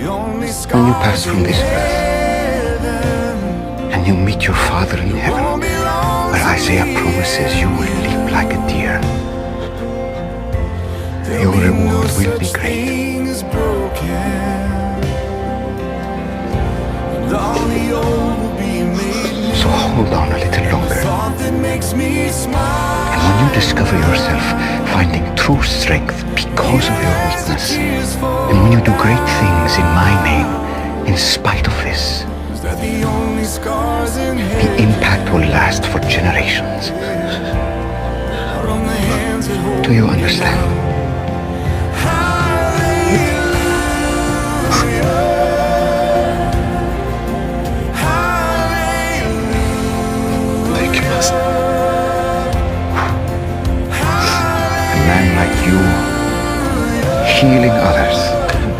When you pass from this earth and you meet your Father in heaven, where Isaiah promises you will leap like a deer, your reward will be great. So hold on a little longer. And when you discover yourself finding true strength because of your weakness, and when you do great things in my name in spite of this, the impact will last for generations. Do you understand?